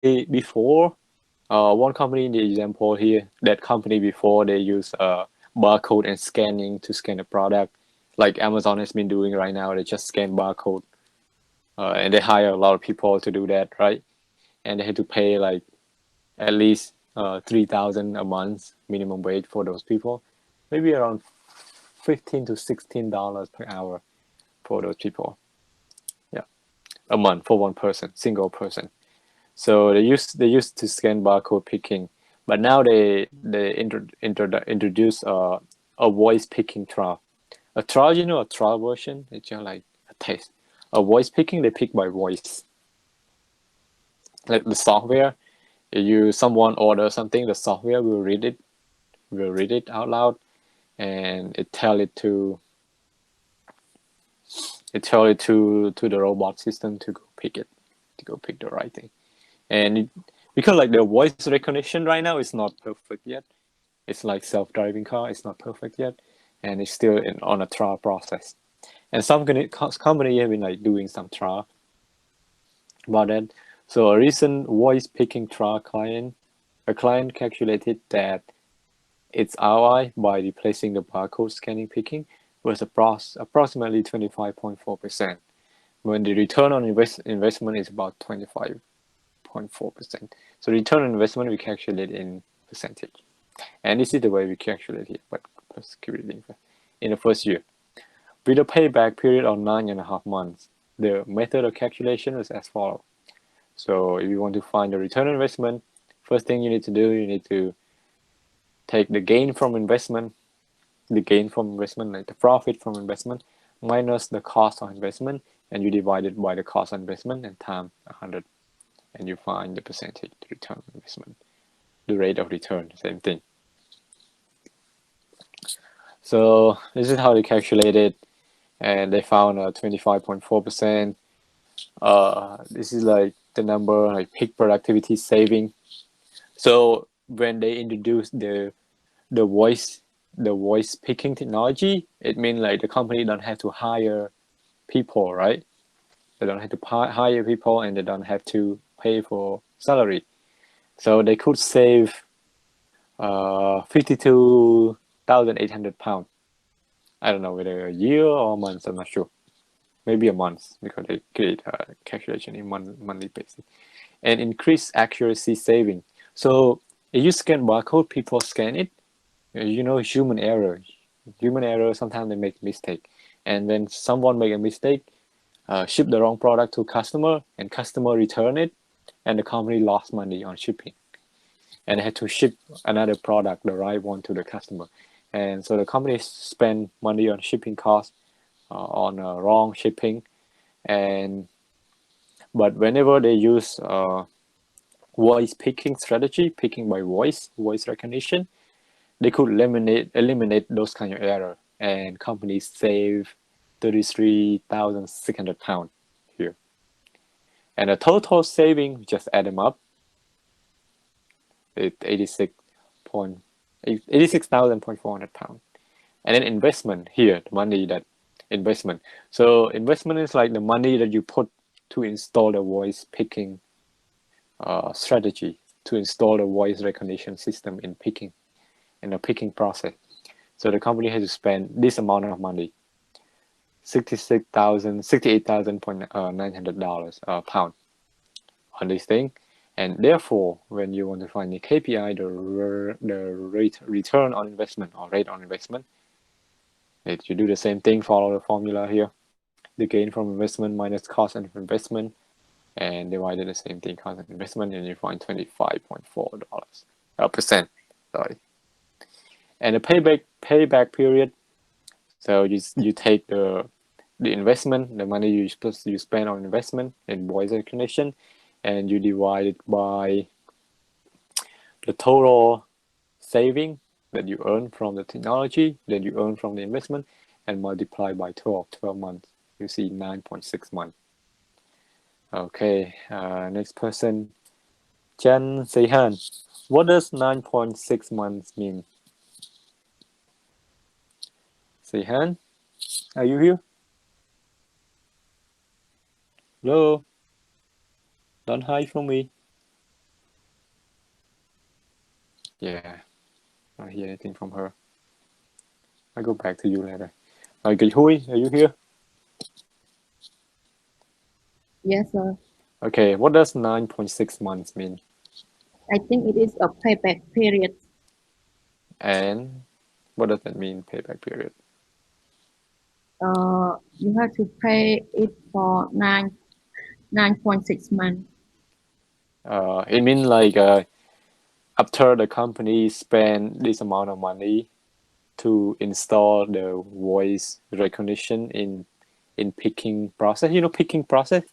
before, one company in the example here, that company before they use barcode and scanning to scan the product, like Amazon has been doing right now. They just scan barcode, and they hire a lot of people to do that, right? And they had to pay like at least 3,000 a month minimum wage for those people, maybe around $15 to $16 per hour for those people. Yeah, a month for one person, single person. So they used to scan barcode picking, but now they introduce a voice picking trial. A trial, a trial version. It's just like a test. A voice picking, they pick by voice. Like the software, someone order something, the software will read it out loud, and it tell it to the robot system to go pick it, to go pick the right thing. And because like the voice recognition right now is not perfect yet. It's like self-driving car. It's not perfect yet, and it's still on a trial process. And some company have been like doing some trial about that. So a recent voice picking trial a client calculated that its ROI by replacing the barcode scanning picking was approximately 25.4%, when the return on investment is about 25.4%. So return on investment we calculate in percentage. And this is the way we calculate it, but security in the first year. With a payback period of 9.5 months, the method of calculation is as follows. So if you want to find the return on investment, first thing you need to do, you need to take the gain from investment, like the profit from investment, minus the cost of investment, and you divide it by the cost of investment and times 100, and you find the percentage return on investment, the rate of return, same thing. So this is how they calculate it, and they found a 25.4%. This is like the number, like peak productivity saving. So when they introduced the voice the voice picking technology, it means like the company don't have to hire people, right? They don't have to hire people, and they don't have to pay for salary. So they could save 52,800 pounds. I don't know whether a year or a month, I'm not sure. Maybe a month, because they create a calculation in monthly basis. And increase accuracy saving. So if you scan barcode, people scan it. Human error. Human error, sometimes they make mistake. And when someone make a mistake, ship the wrong product to customer, and customer return it, and the company lost money on shipping, and had to ship another product, the right one, to the customer. And so the company spend money on shipping costs, on wrong shipping. And but whenever they use voice picking strategy, picking by voice recognition, they could eliminate those kind of error, and companies save 33,600 pounds here. And the total saving, just add them up, it's 86,400 pounds. And then investment here, the money that investment. So investment is like the money that you put to install the voice picking strategy, to install the voice recognition system in the picking process. So the company has to spend this amount of money, $68,900 pound on this thing. And therefore, when you want to find the KPI, the return on investment or rate on investment, you do the same thing, follow the formula here. The gain from investment minus cost of investment, and divided the same thing, cost of investment, and you find 25.4% sorry. And the payback period, so you take the investment, the money you spend on investment in voice recognition, and you divide it by the total saving that you earn from the technology, that you earn from the investment, and multiply by 12 months. You see 9.6 months. Okay, next person, Chen Seihan. What does 9.6 months mean? Seihan, are you here? Hello? Don't hide from me. Yeah, I don't hear anything from her. I'll go back to you later. Kỳ Hui, are you here? Yes, sir. Okay, what does 9.6 months mean? I think it is a payback period. And what does that mean, payback period? You have to pay it for 9.6 months. It means like after the company spend this amount of money to install the voice recognition in picking process. You know picking process?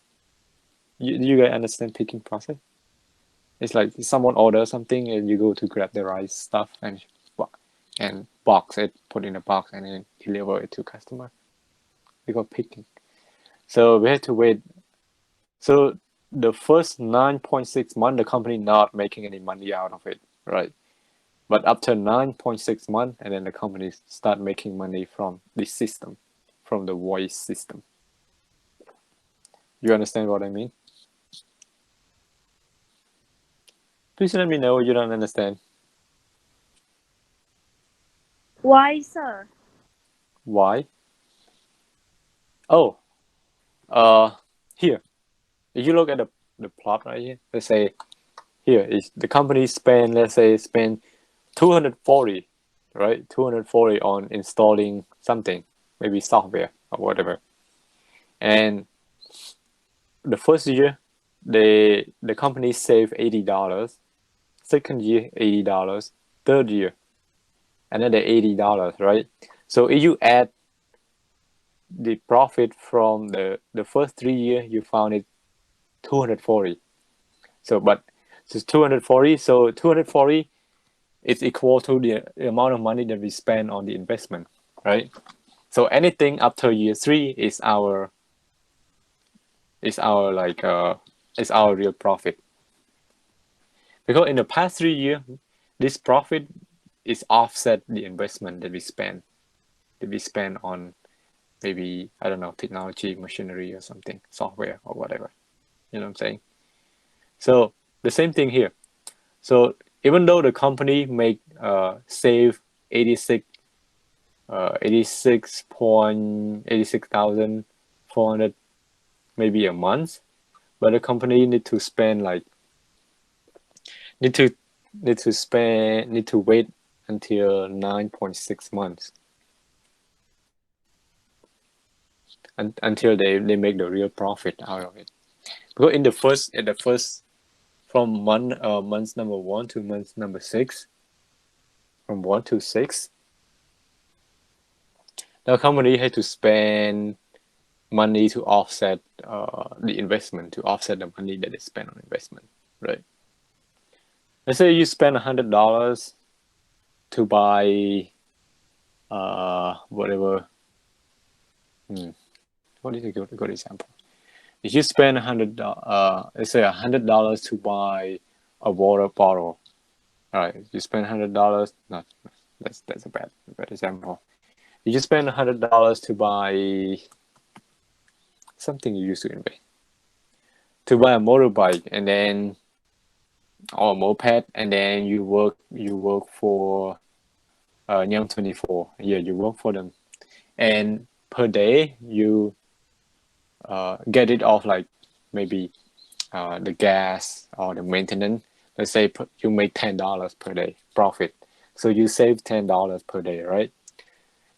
You guys understand picking process? It's like someone orders something and you go to grab the right stuff and box it, put in a box, and then deliver it to customer. We call picking. So we had to wait. So the first 9.6 months, the company not making any money out of it, right? But after 9.6 months, and then the company start making money from this system, from the voice system. You understand what I mean? Please let me know you don't understand. Why, sir? Why? Oh, uh, here. If you look at the plot right here, let's say here is the company spend, let's say spend 240, right? 240 on installing something, maybe software or whatever. And the first year, the company save $80. Second year, $80. Third year, another $80, right? So if you add the profit from the first 3 years, you found it 240. So, but it's 240. So 240 is equal to the amount of money that we spend on the investment, right? So anything after year 3 is our like is our real profit. Because in the past 3 years, this profit is offset the investment that we spend on maybe, I don't know, technology, machinery or something, software or whatever. You know what I'm saying? So the same thing here. So even though the company make save 86,400 maybe a month, but the company need to spend like need to need to wait until 9.6 months until they make the real profit out of it. Because in the first from month number 1 to month number 6, from 1 to 6, the company had to spend money to offset the investment, to offset the money that they spend on investment, right? Let's say you spend $100 to buy whatever. What is a good example? If you spend let's say $100 to buy a water bottle, all right? You spend $100. No, that's a bad example. If you spend $100 to buy something you used to invest, to buy a motorbike, and then or a moped, and then you work for Young 24. Yeah, you work for them, and per day you get it off like maybe the gas or the maintenance. Let's say you make $10 per day profit, so you save $10 per day, right?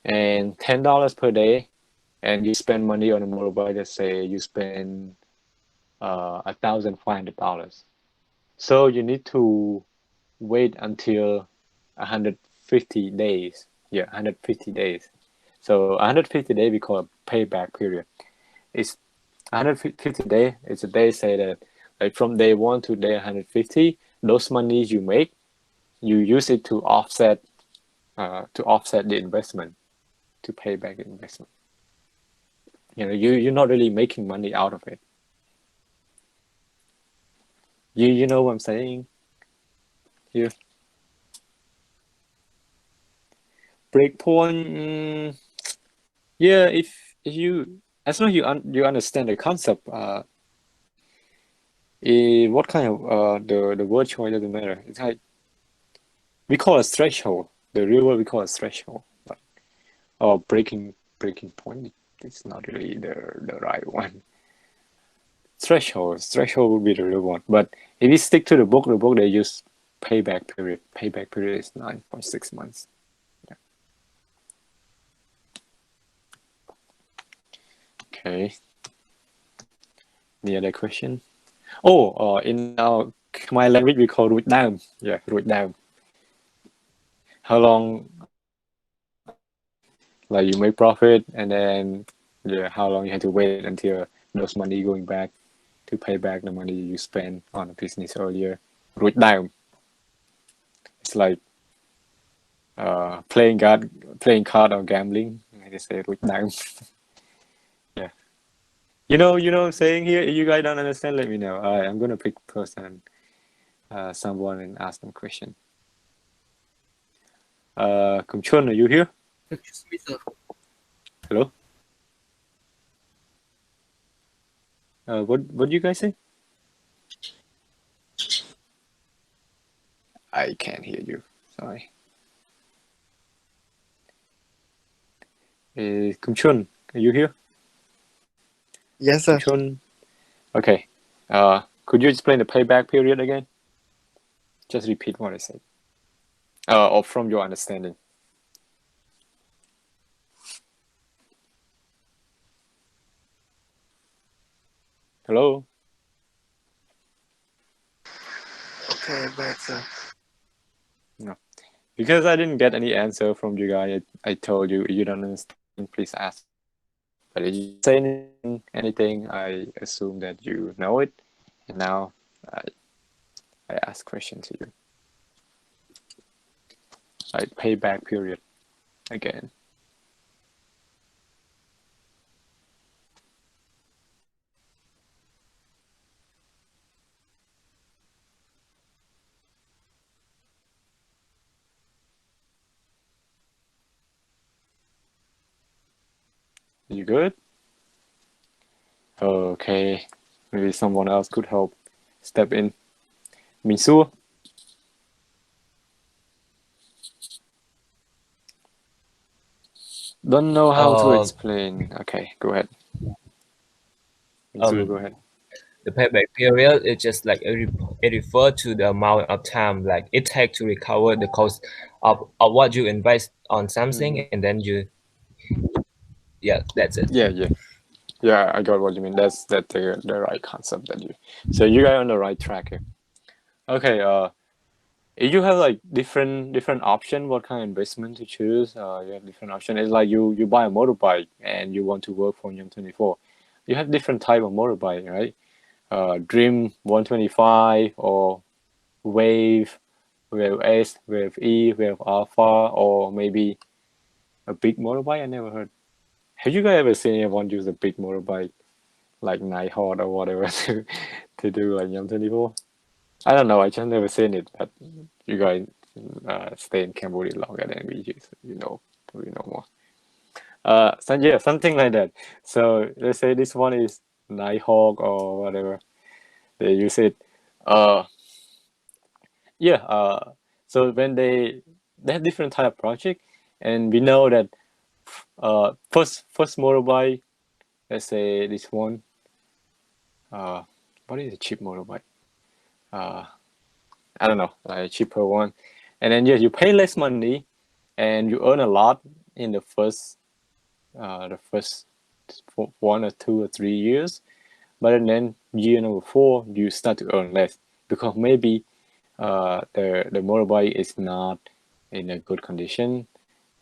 And $10 per day, and you spend money on a motorbike. Let's say you spend $1,500. So you need to wait until 150 days. Yeah, 150 days. So 150 days we call a payback period. It's 150 days. It's a day say that like from day 1 to day 150, those monies you make, you use it to offset the investment, to pay back the investment. You're not really making money out of it. You know what I'm saying? You breakpoint. Yeah, if you, as long as you understand the concept, what kind of the word choice doesn't matter. It's like we call a threshold. The real word we call a threshold, like, or breaking point. It's not really the right one. Threshold would be the real one. But if you stick to the book they use payback period. Payback period is 9.6 months. Yeah. Okay. Any other question? Oh, in our Khmer language we call ruột đam. Yeah, ruột đam. How long, like you make profit, and then how long you have to wait until those money going back to pay back the money you spent on a business earlier. Ruột đam. It's like playing card or gambling. They say ruột đam. Yeah. You know what I'm saying here? If you guys don't understand, let me know. I'm gonna pick person, someone, and ask them question. Khổng Chun, are you here? Excuse me, sir. Hello? What do you guys say? I can't hear you. Sorry. Khổng Chun, are you here? Yes, sir. Khổng Chun? Okay. Could you explain the payback period again? Just repeat what I said. Or from your understanding. Hello? Okay, but sir. No. Because I didn't get any answer from you guys, I told you, you don't understand, please ask. But if you say anything, I assume that you know it. And now I ask questions to you. Like payback period again. You good? Okay. Maybe someone else could help step in. Minsu? Don't know how to explain. Okay, go ahead. Minsu, go ahead. The payback period is just like it refers to the amount of time like it takes to recover the cost of what you invest on something, and then that's it. Yeah, I got what you mean. That's the right concept that you. So you guys on the right track here. Okay. If you have like different option, what kind of investment to choose? You have different option. It's like you buy a motorbike and you want to work for Yum24. You have different type of motorbike, right? Dream 125 or Wave S, Wave E, Wave Alpha, or maybe a big motorbike. I never heard. Have you guys ever seen anyone use a big motorbike like Nighthawk or whatever to do like Yum24? I don't know. I just never seen it, but you guys stay in Cambodia longer than we use. We know more. Something like that. So let's say this one is Nighthawk or whatever. They use it. So when they have different type of project, and we know that first motorbike. Let's say this one. What is a cheap motorbike? I don't know, like a cheaper one. And then you pay less money, and you earn a lot in the first 1 or 2 or 3 years. But then year number 4, you start to earn less because maybe the motorbike is not in a good condition,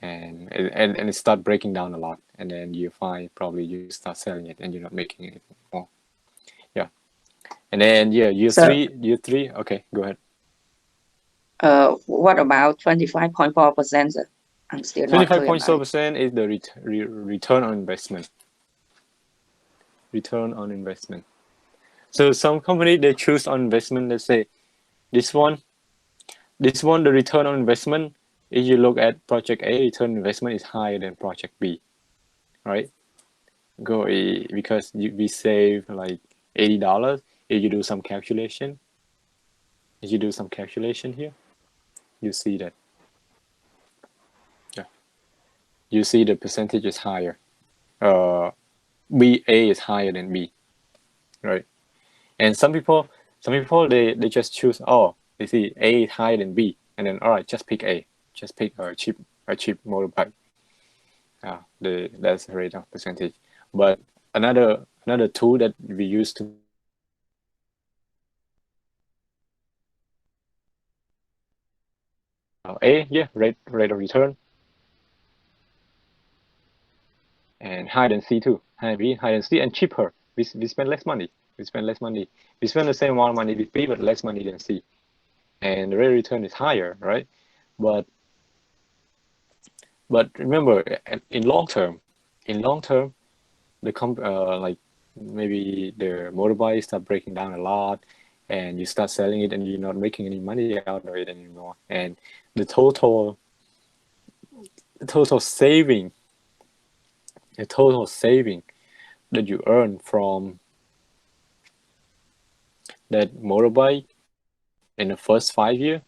and it start breaking down a lot. And then you find probably you start selling it and you're not making it more. Yeah. And then year 3. Okay, go ahead. What about 25.4%? I'm still not clear. 25.4% is the return on investment. Return on investment. So some company they choose on investment. Let's say this one, the return on investment. If you look at project A, return on investment is higher than project B, right? Because we save like $80 if you do some calculation. If you do some calculation here, you see that. Yeah, you see the percentage is higher. B A is higher than B, right? And some people they just choose, oh, they see A is higher than B, and then all right, just pick A, just pick a cheap motorbike. That's the rate of percentage. But another tool that we use to rate of return, and higher than C too, higher than C, and cheaper. We spend less money. We spend the same amount of money with B, but less money than C, and the rate of return is higher, right? But remember, in long term, the like maybe the motorbike start breaking down a lot, and you start selling it, and you're not making any money out of it anymore, and the total saving that you earn from that motorbike in the first 5 years,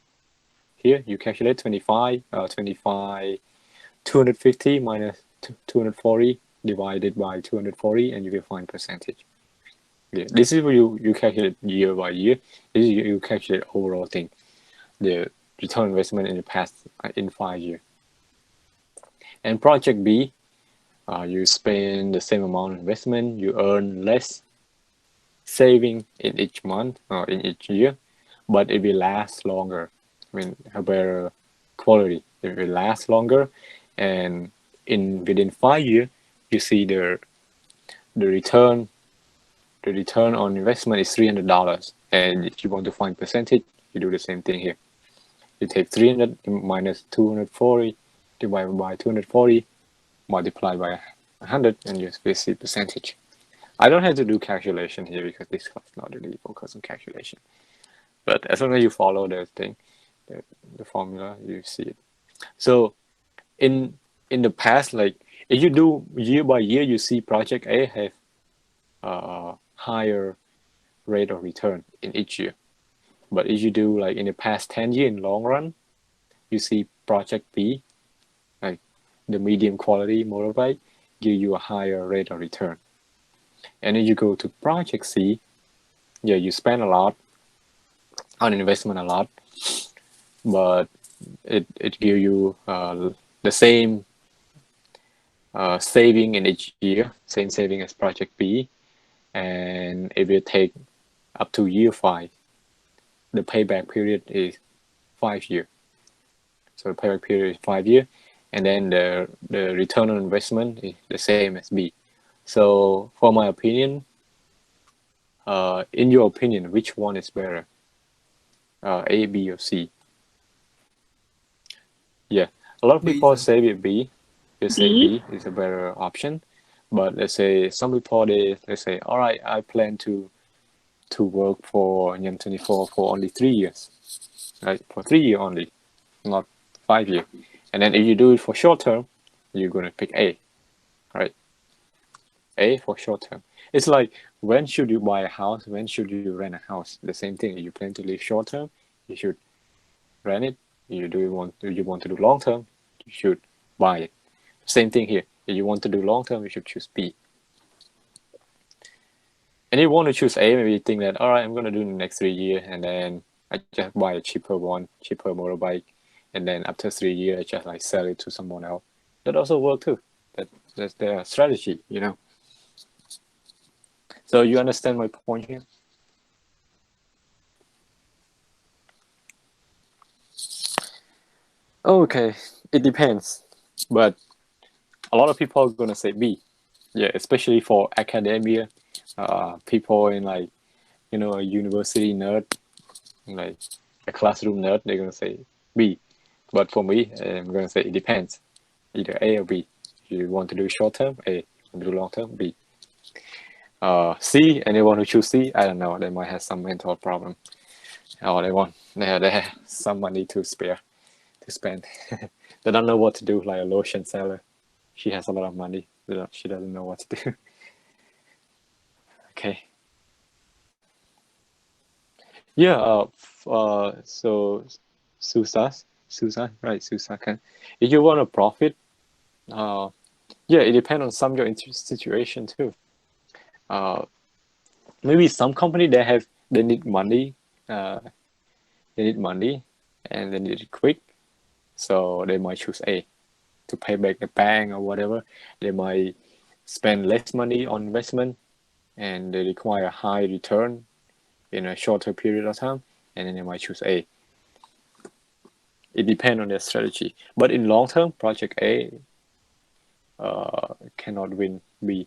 here you calculate 250 minus 240 divided by 240, and you will find percentage. Yeah, this is where you calculate year by year. This is you calculate overall thing, the return on investment in the past in 5 years. And project B, you spend the same amount of investment, you earn less saving in each month or in each year, but it will last longer. I mean, a better quality. It will last longer, and within 5 years, you see the return on investment is $300. And if you want to find percentage, you do the same thing here. You take 300 minus 240 divided by 240 multiplied by 100, and you will see percentage. I don't have to do calculation here because this class is not really focused on calculation. But as long as you follow the thing, the formula, you see it. So in the past, like if you do year by year, you see project A have higher rate of return in each year. But if you do like in the past 10 years in long run, you see project B, like the medium quality motorbike, give you a higher rate of return. And if you go to project C, yeah, you spend a lot on investment, a lot, but it give you the same saving in each year, same saving as project B, and it will take up to year 5. The payback period is 5 years. So the payback period is 5 years, and then the return on investment is the same as B. So for my opinion, in your opinion, which one is better? A, B, or C? Yeah, a lot of people say B. They say B is a better option, but let's say some people they say, all right, I plan to work for Nyam24 for only 3 years, right? For 3 years only, not 5 years. And then if you do it for short term, you're gonna pick A, right? A for short term. It's like, when should you buy a house? When should you rent a house? The same thing. If you plan to live short term, you should rent it. If you want to do long term, you should buy it. Same thing here. If you want to do long term, you should choose B. And if you want to choose A, maybe you think that, all right, I'm going to do in the next 3 years, and then I just buy a cheaper motorbike, and then after 3 years, I just like sell it to someone else. That also works too. That's their strategy, you know. So you understand my point here? Okay, it depends, but a lot of people are gonna say B. Yeah, especially for academia, people in like, you know, a university nerd, like a classroom nerd, they're gonna say B. But for me, I'm gonna say it depends, either A or B. If you want to do short term, A. If you want to do long term, B. C, anyone who choose C, I don't know, they might have some mental problem, or they have some money to spare, to spend. They don't know what to do, like a lotion seller. She has a lot of money, she doesn't know what to do. Okay. Yeah, so Susas, Susan, right? Susan. If you want a profit, yeah, it depends on some your situation too. Maybe some company they need money, they need money, and they need it quick, so they might choose A to pay back the bank or whatever. They might spend less money on investment, and they require a high return in a shorter period of time, and then they might choose A. It depends on their strategy, but in long term, project A cannot win B.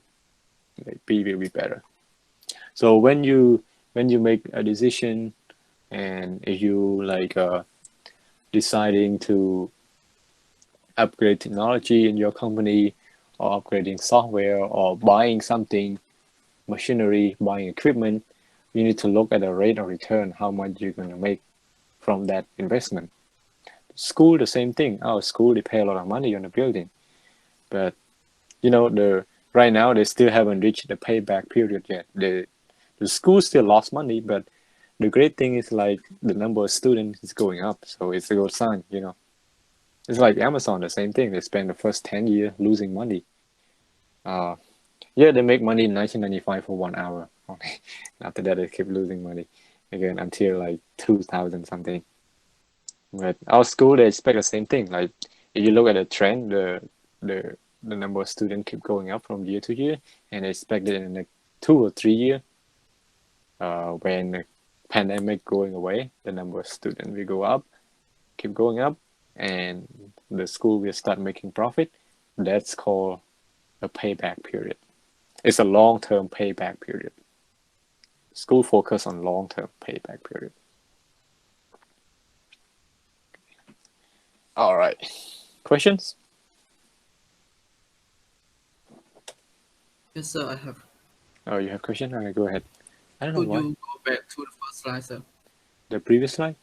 B will be better. So when you make a decision, and if you like deciding to upgrade technology in your company, or upgrading software, or buying something, machinery, buying equipment, you need to look at the rate of return, how much you're going to make from that investment. School, the same thing. Our school, they pay a lot of money on the building, but right now they still haven't reached the payback period yet. The school still lost money, but the great thing is like the number of students is going up, so it's a good sign. It's like Amazon, the same thing. They spend the first 10 years losing money. Yeah, they make money in 1995 for 1 hour. After that, they keep losing money again until like 2000 something. But our school, they expect the same thing. Like if you look at the trend, the number of students keep going up from year to year, and they expect that in like 2 or 3 years, when the pandemic going away, the number of students will go up, keep going up, and the school will start making profit. That's called a payback period. It's a long-term payback period. School focus on long-term payback period. All right. Questions? Yes, sir, I have. Oh, you have question? Okay, go ahead. I don't know Could why. you go back to the first slide, sir? The previous slide?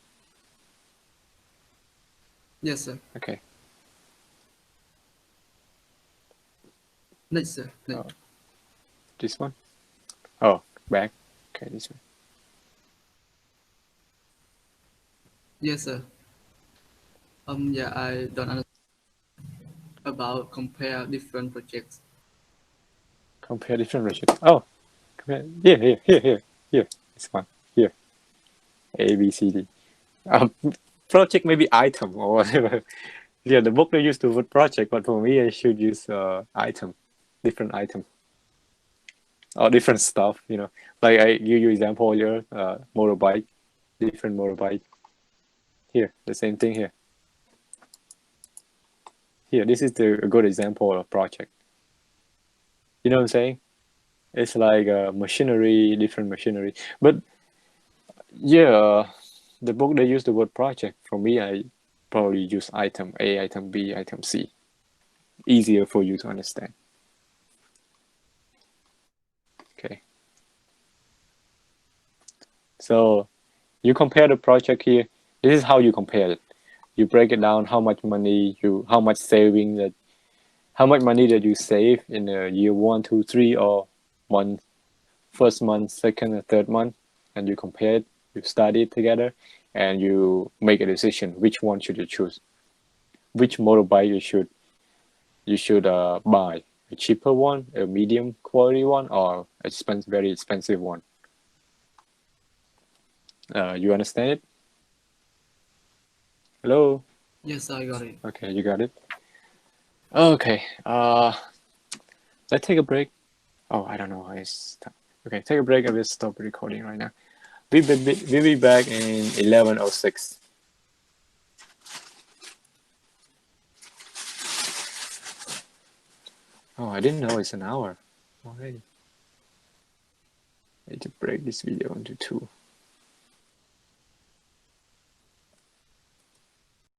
Yes, sir. Okay. Next, sir. Next. Oh. This one? Oh, back. Okay, this one. Yes, sir. Yeah, I don't understand about compare different projects. Compare different ratios. Oh, here. This one. Here. A, B, C, D. Project maybe item or whatever. Yeah, the book they used the word project, but for me I should use item, different item, or different stuff. Like I give you example here, motorbike, different motorbike. Here, the same thing here. Here, this is a good example of project. You know what I'm saying? It's like machinery, different machinery. But yeah, the book they use the word project. For me, I probably use item A, item B, item C. Easier for you to understand. Okay. So you compare the project here. This is how you compare it. You break it down how much money how much money that you save in year 1, 2, 3, or first month, second, and third month, and you compare it. You study it together, and you make a decision. Which one should you choose? Which motorbike you should buy? A cheaper one, a medium quality one, or very expensive one? You understand it? Hello? Yes, I got it. Okay, you got it. Okay. Let's take a break. Oh, I don't know. Okay, take a break and we'll stop recording right now. We'll be back in 11:06. Oh, I didn't know it's an hour already. I need to break this video into 2.